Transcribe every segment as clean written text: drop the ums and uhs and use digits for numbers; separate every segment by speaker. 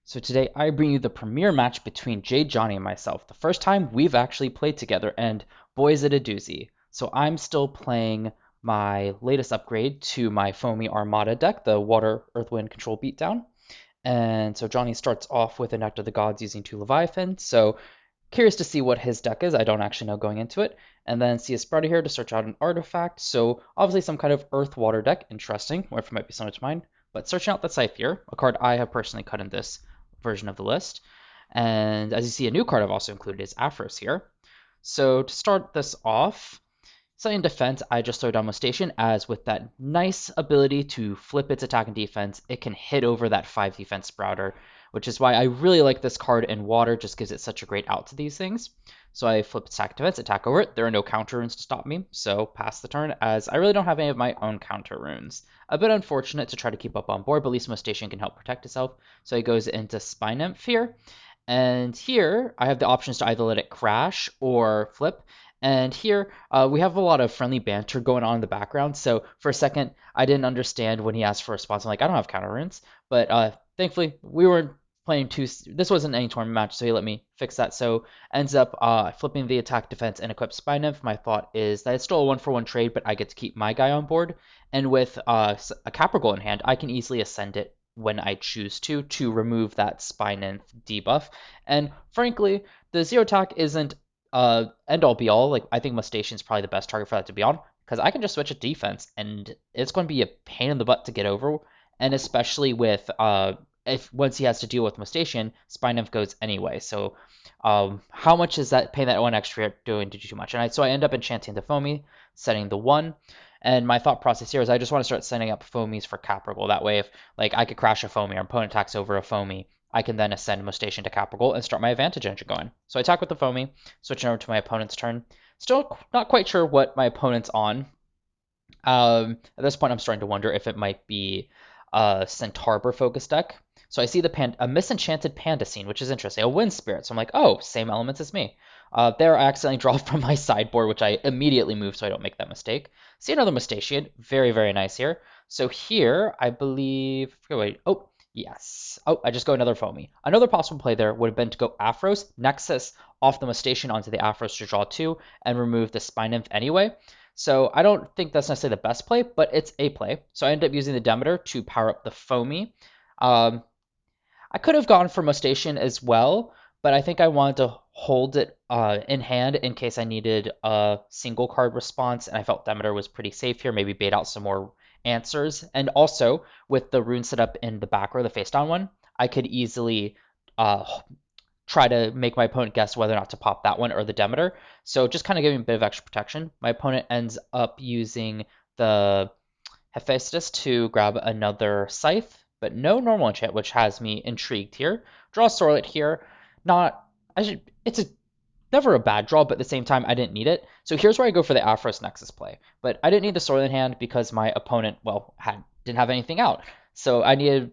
Speaker 1: So today I bring you the premiere match between JadeJonny and myself. The first time we've actually played together, and boy is it a doozy. So I'm still playing my latest upgrade to my Foamy Armada deck, the Water, Earth, Wind Control Beatdown. And so Johnny starts off with a Nectar of the Gods using 2 Leviathan. So curious to see what his deck is. I don't actually know going into it. And then see a Spreader here to search out an artifact. So obviously some kind of Earth Water deck. Interesting, or if it might be similar to mine. But searching out the Scythe here, a card I have personally cut in this version of the list. And as you see, a new card I've also included is Aphros here. So to start this off, setting defense, I just throw down Station, as with that nice ability to flip its attack and defense, it can hit over that 5 defense Sprouter, which is why I really like this card in Water, just gives it such a great out to these things. So I flip attack defense, attack over it. There are no counter runes to stop me, so pass the turn, as I really don't have any of my own counter runes. A bit unfortunate to try to keep up on board, but at least Station can help protect itself. So he goes into Spy Nymph here. And here I have the options to either let it crash or flip. And here we have a lot of friendly banter going on in the background. So for a second, I didn't understand when he asked for a response. I'm like, I don't have counter runes. But thankfully, we weren't playing too. This wasn't any tournament match, so he let me fix that. So ends up flipping the attack defense and equip Spy Nymph. My thought is that it's still a 1-for-1 trade, but I get to keep my guy on board. And with a Capricorn in hand, I can easily ascend it when I choose to remove that Spy Nymph debuff. And frankly, the zero attack isn't end all be all. Like, I think Mustation's probably the best target for that to be on, because I can just switch it defense and it's going to be a pain in the butt to get over. And especially with if once he has to deal with Mustation, Spy Nymph goes anyway. So how much is that paying that 1 extra doing to do too much? And so I end up enchanting the Foamy, setting the 1. And my thought process here is I just want to start setting up foamies for Capricorn. That way, if like I could crash a foamy or opponent attacks over a foamy, I can then ascend Mustation to Capricorn and start my advantage engine going. So I attack with the foamy, switching over to my opponent's turn. Still not quite sure what my opponent's on. At this point, I'm starting to wonder if it might be a Centaur focus deck. So I see a Misenchanted Panda scene, which is interesting. A Wind Spirit. So I'm like, oh, same elements as me. There I accidentally draw from my sideboard, which I immediately move so I don't make that mistake. See another Mustachian. Very, very nice here. So here, I believe... Wait, oh, yes. Oh, I just go another Foamy. Another possible play there would have been to go Aphros, Nexus, off the Mustachian onto the Aphros to draw 2, and remove the Spy Nymph anyway. So I don't think that's necessarily the best play, but it's a play. So I end up using the Demeter to power up the Foamy. I could have gone for Mustation as well, but I think I wanted to hold it in hand in case I needed a single card response, and I felt Demeter was pretty safe here, maybe bait out some more answers. And also, with the rune set up in the back row, the face down one, I could easily try to make my opponent guess whether or not to pop that one or the Demeter. So just kind of giving a bit of extra protection. My opponent ends up using the Hephaestus to grab another Scythe, but no normal enchant, which has me intrigued here. Draw Sorlet here. It's never a bad draw, but at the same time, I didn't need it. So here's where I go for the Aphros Nexus play. But I didn't need the Sorlet in hand because my opponent, well, didn't have anything out. So I needed...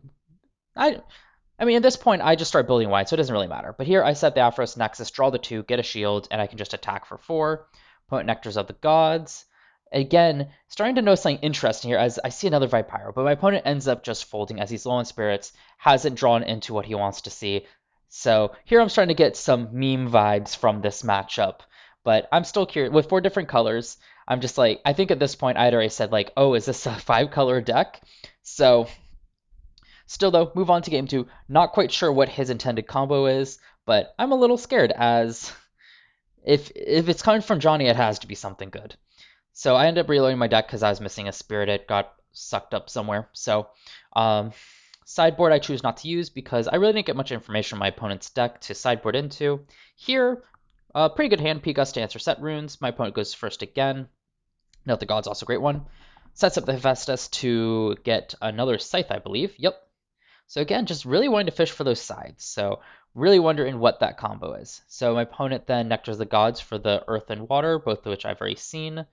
Speaker 1: I mean, at this point, I just start building wide, so it doesn't really matter. But here, I set the Aphros Nexus, draw the 2, get a shield, and I can just attack for 4. Opponent Nectars of the Gods. Again, starting to notice something interesting here as I see another Vipyro, but my opponent ends up just folding as he's low on spirits, hasn't drawn into what he wants to see. So here I'm starting to get some meme vibes from this matchup, but I'm still curious. With 4 different colors, I'm just like, I think at this point I had already said like, oh, is this a 5-color deck? So still though, move on to game 2. Not quite sure what his intended combo is, but I'm a little scared as if it's coming from Johnny, it has to be something good. So I ended up reloading my deck because I was missing a spirit. It got sucked up somewhere. So sideboard I choose not to use because I really didn't get much information on my opponent's deck to sideboard into. Here, pretty good hand, P Gust to answer set runes. My opponent goes first again. Note the God's also a great one. Sets up the Hephaestus to get another Scythe, I believe. Yep. So again, just really wanting to fish for those sides. So really wondering what that combo is. So my opponent then Nectars the Gods for the Earth and Water, both of which I've already seen.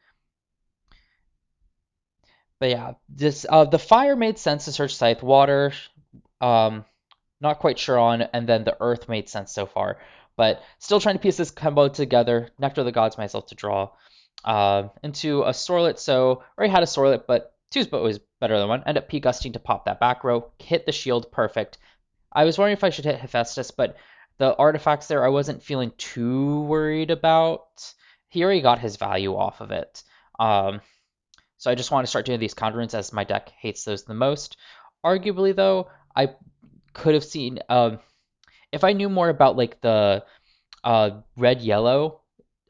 Speaker 1: But yeah, this the fire made sense to search Scythe. Water, not quite sure on, and then the Earth made sense so far. But still trying to piece this combo together. Nectar of the Gods myself to draw into a Sorlet. So already had a Sorlet, but two's always better than one. End up P Gusting to pop that back row, hit the shield perfect. I was wondering if I should hit Hephaestus, but the artifacts there I wasn't feeling too worried about. He already got his value off of it. Um, so I just want to start doing these conjurings as my deck hates those the most. Arguably, though, I could have seen if I knew more about like the red yellow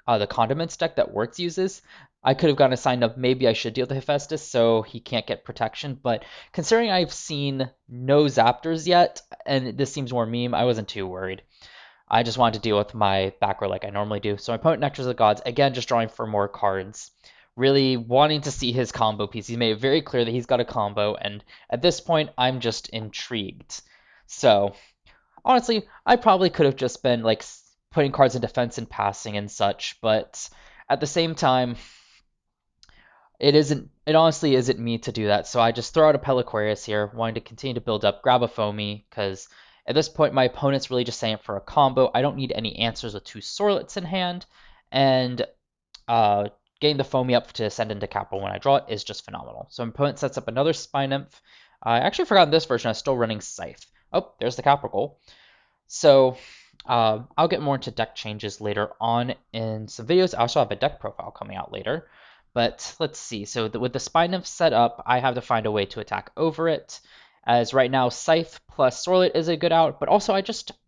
Speaker 1: the condiments deck that Wertz uses, I could have gotten a sign of maybe I should deal with Hephaestus so he can't get protection. But considering I've seen no Zaptors yet, and this seems more meme, I wasn't too worried. I just wanted to deal with my back row like I normally do. So my opponent Nectars of the Gods, again, just drawing for more cards. Really wanting to see his combo piece. He's made it very clear that he's got a combo, and at this point, I'm just intrigued. So honestly, I probably could have just been like putting cards in defense and passing and such, but at the same time, it isn't. It honestly isn't me to do that. So I just throw out a Peliquarius here, wanting to continue to build up, grab a Foamy, because at this point my opponent's really just saying for a combo. I don't need any answers with two Sorlets in hand, and uh, getting the Foamy up to send into capital when I draw it is just phenomenal. So my opponent sets up another Spy Nymph. I actually forgot in this version I was still running Scythe. Oh, there's the capital. So I'll get more into deck changes later on in some videos. I also have a deck profile coming out later. But let's see. So with the Spy Nymph set up, I have to find a way to attack over it. As right now, Scythe plus Sorlet is a good out. But also,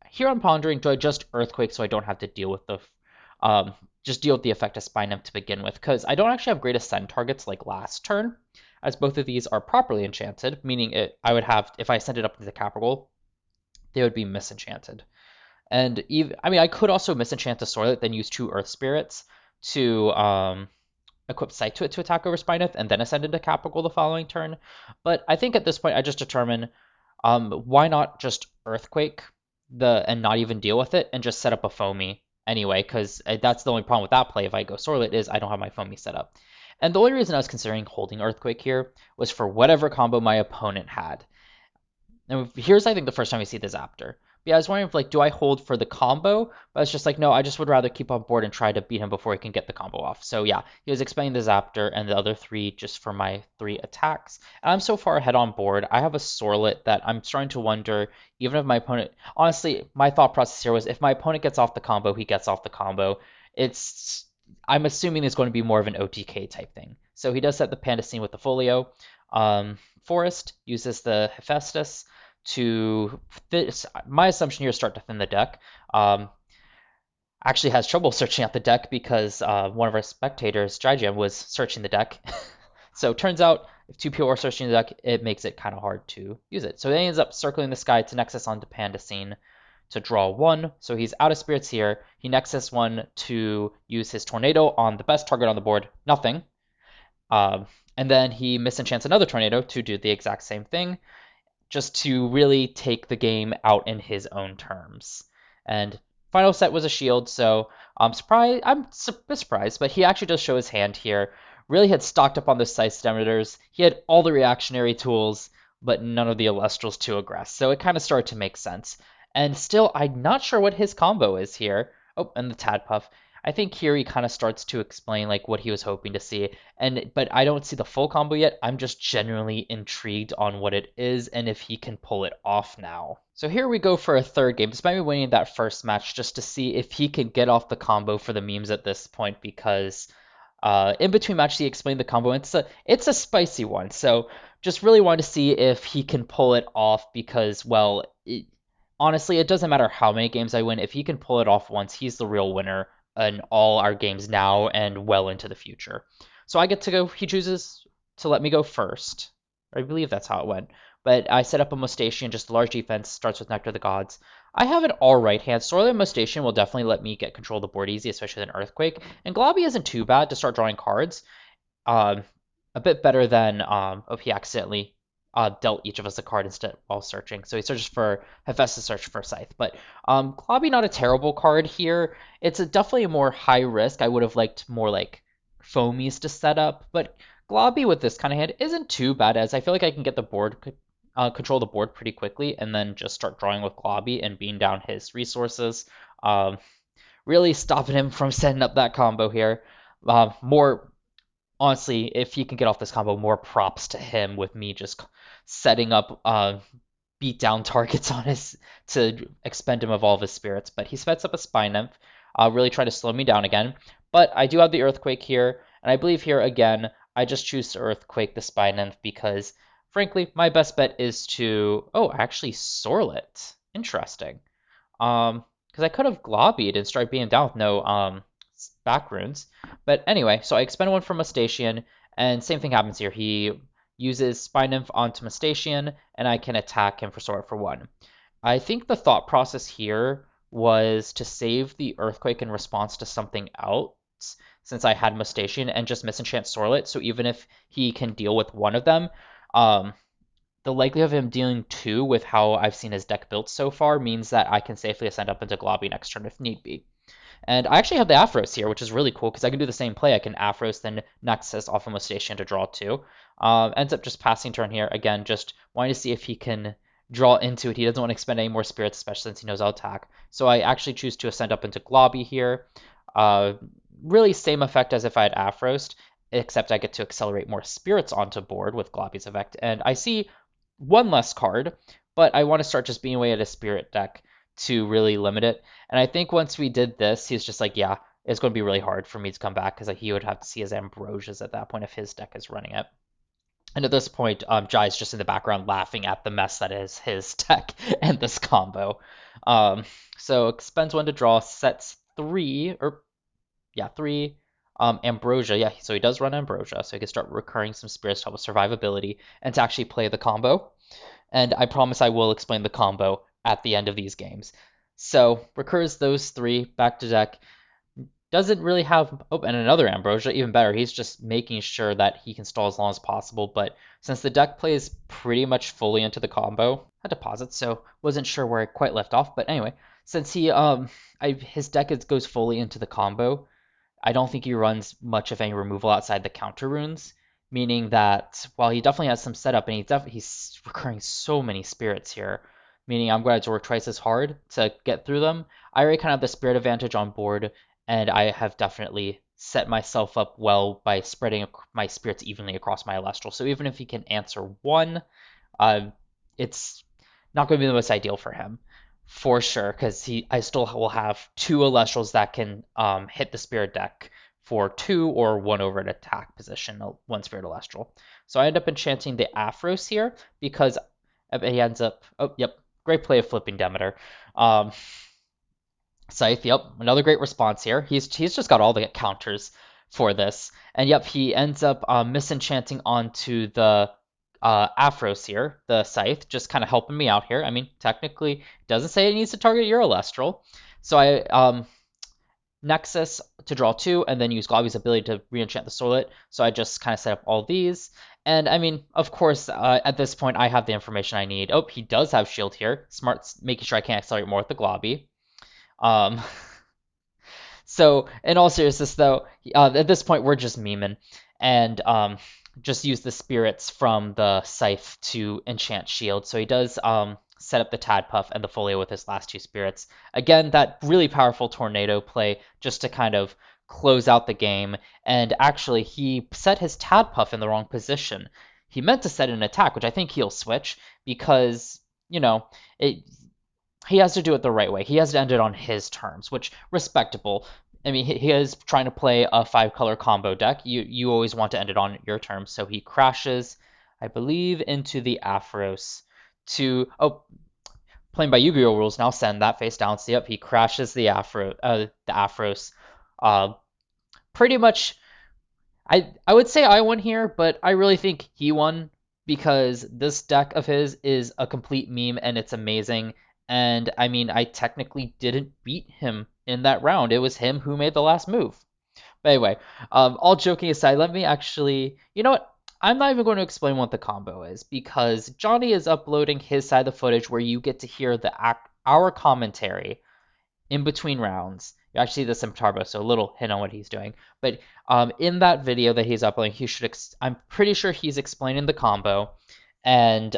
Speaker 1: here I'm pondering, do I just Earthquake so I don't have to deal with the just deal with the effect of Spy Nymph to begin with? Because I don't actually have great ascend targets like last turn, as both of these are properly enchanted, meaning I would have, if I send it up into the capital, they would be misenchanted. And even, I mean, I could also misenchant the Sorlet, then use two Earth Spirits to equip Sight to it to attack over Spineth, and then ascend into Capital the following turn. But I think at this point, I just determine why not just Earthquake and not even deal with it, and just set up a Foamy anyway, because that's the only problem with that play if I go Sorlet is I don't have my Foamy set up. And the only reason I was considering holding Earthquake here was for whatever combo my opponent had. And here's, I think, the first time we see the Zaptor. Yeah, I was wondering if, like, do I hold for the combo? But it's just like, no, I just would rather keep on board and try to beat him before he can get the combo off. So yeah, he was explaining the Zaptor and the other three just for my 3 attacks. And I'm so far ahead on board. I have a Sorlet that I'm starting to wonder, even if my opponent... Honestly, my thought process here was if my opponent gets off the combo, he gets off the combo. I'm assuming it's going to be more of an OTK type thing. So he does set the Pandacene with the Folio. Forest uses the Hephaestus to my assumption here is start to thin the deck. Actually has trouble searching out the deck because one of our spectators, JadeJonny, was searching the deck. So it turns out if two people are searching the deck, it makes it kind of hard to use it. So he ends up circling the sky to Nexus onto Pandacene to draw 1. So he's out of spirits here. He Nexus 1 to use his Tornado on the best target on the board, nothing. And then he misenchants another Tornado to do the exact same thing, just to really take the game out in his own terms. And final set was a shield, so I'm surprised. I'm surprised, but he actually does show his hand here. Really had stocked up on those Scythe Demeters. He had all the reactionary tools, but none of the Elestrals to aggress. So it kind of started to make sense. And still, I'm not sure what his combo is here. Oh, and the Tadpuff. I think here he kind of starts to explain like what he was hoping to see, but I don't see the full combo yet. I'm just genuinely intrigued on what it is and if he can pull it off now. So here we go for a third game, despite me winning that first match, just to see if he can get off the combo for the memes at this point, because in between matches he explained the combo. It's a spicy one, so just really wanted to see if he can pull it off because, well, honestly, it doesn't matter how many games I win. If he can pull it off once, he's the real winner in all our games now and well into the future. So I get to go. He chooses to let me go first. I believe that's how it went. But I set up a Mustachian, just a large defense, starts with Nectar of the Gods. I have an alright hand. Sorely Mustachian will definitely let me get control of the board easy, especially with an Earthquake. And Globby isn't too bad to start drawing cards. Um, a bit better than if he accidentally dealt each of us a card instead while searching. So he searches for Hephaestus, search for Scythe. But Globby not a terrible card here. It's definitely a more high risk. I would have liked more like Foamies to set up, but Globby with this kind of hand isn't too bad, as I feel like I can get the board control the board pretty quickly and then just start drawing with Globby and being down his resources. Really stopping him from setting up that combo here. More honestly, if he can get off this combo, more props to him with me just setting up beat down targets on his to expend him of all of his spirits. But he sets up a Spy Nymph, really try to slow me down again. But I do have the Earthquake here, and I believe here again I just choose to Earthquake the Spy Nymph because, frankly, my best bet is to actually Sorlet. Interesting. Because I could have Globbied and start being down with no back runes. But anyway, so I expend one from Mustachian, and same thing happens here. He uses Spy Nymph onto Mustachian, and I can attack him for Sorlet for 1. I think the thought process here was to save the Earthquake in response to something else, since I had Mustachian, and just misenchant Sorlet, so even if he can deal with one of them, the likelihood of him dealing 2 with how I've seen his deck built so far means that I can safely ascend up into Globby next turn if need be. And I actually have the Aphros here, which is really cool because I can do the same play. I can Aphros, then Nexus off of Mustachian to draw 2. Ends up just passing turn here. Again, just wanting to see if he can draw into it. He doesn't want to expend any more spirits, especially since he knows I'll attack. So I actually choose to ascend up into Globby here. Really same effect as if I had Aphros, except I get to accelerate more spirits onto board with Globby's effect. And I see one less card, but I want to start just being away at a spirit deck to really limit it. And I think once we did this, he's just like, yeah, it's going to be really hard for me to come back because he would have to see his Ambrosias at that point if his deck is running it. And at this point, Jai's just in the background laughing at the mess that is his deck and this combo. So expends 1 to draw, sets 3, Ambrosia. Yeah, so he does run Ambrosia, so he can start recurring some spirits to help with survivability and to actually play the combo. And I promise I will explain the combo at the end of these games. So recurs those 3 back to deck. Doesn't really have, and another Ambrosia, even better. He's just making sure that he can stall as long as possible. But since the deck plays pretty much fully into the combo, I had to pause it, so wasn't sure where I quite left off. But anyway, since his deck goes fully into the combo, I don't think he runs much of any removal outside the counter runes, meaning that while he definitely has some setup and he's recurring so many spirits here, meaning I'm going to have to work twice as hard to get through them. I already kind of have the spirit advantage on board, and I have definitely set myself up well by spreading my spirits evenly across my Elestral. So even if he can answer 1, it's not going to be the most ideal for him. For sure, because I still will have 2 Elestrals that can hit the Spirit deck for 2 or 1 over an attack position, 1 Spirit Elestral. So I end up enchanting the Aphros here because he ends up... Oh, yep. Great play of flipping Demeter. Scythe, yep. Another great response here. He's just got all the counters for this. And yep, he ends up misenchanting onto the Aphros here, the Scythe, just kind of helping me out here. I mean, technically, it doesn't say it needs to target your Elestral. So I Nexus to draw 2, and then use Globby's ability to re-enchant the Sorlet. So I just kind of set up all these. And I mean, of course, at this point, I have the information I need. Oh, he does have shield here. Smart, making sure I can't accelerate more with the Globby. So in all seriousness, though, at this point, we're just memeing. And just use the spirits from the Scythe to enchant shield. So he does set up the Tadpuff and the Folio with his last 2 spirits. Again, that really powerful Tornado play just to kind of close out the game. And actually, he set his Tadpuff in the wrong position. He meant to set an attack, which I think he'll switch because, he has to do it the right way. He has to end it on his terms, which respectable. I mean, he is trying to play a 5-color combo deck. You always want to end it on your terms. So he crashes, I believe, into the Aphros to playing by Yu-Gi-Oh rules now. Send that face down. See, yep, he crashes the Aphros. Pretty much, I would say I won here, but I really think he won because this deck of his is a complete meme and it's amazing. And I mean, I technically didn't beat him in that round. It was him who made the last move. But anyway, all joking aside, let me actually, you know what? I'm not even going to explain what the combo is because Johnny is uploading his side of the footage where you get to hear our commentary in between rounds. You actually see this in Tarbo, so a little hint on what he's doing. But in that video that he's uploading, I'm pretty sure he's explaining the combo. And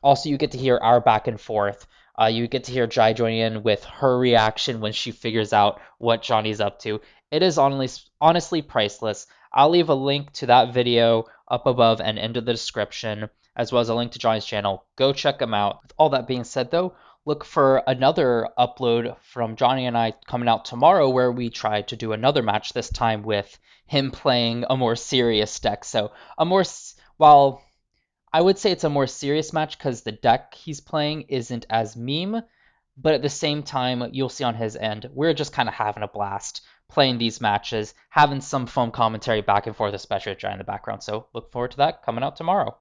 Speaker 1: also you get to hear our back and forth. You get to hear JadeJonny with her reaction when she figures out what Johnny's up to. It is honestly priceless. I'll leave a link to that video up above and into the description. as well as a link to Johnny's channel. Go check him out. With all that being said, though, look for another upload from Johnny and I coming out tomorrow where we try to do another match, this time with him playing a more serious deck. So while I would say it's a more serious match because the deck he's playing isn't as meme, but at the same time, you'll see on his end, we're just kind of having a blast playing these matches, having some fun commentary back and forth, especially with Johnny in the background. So look forward to that coming out tomorrow.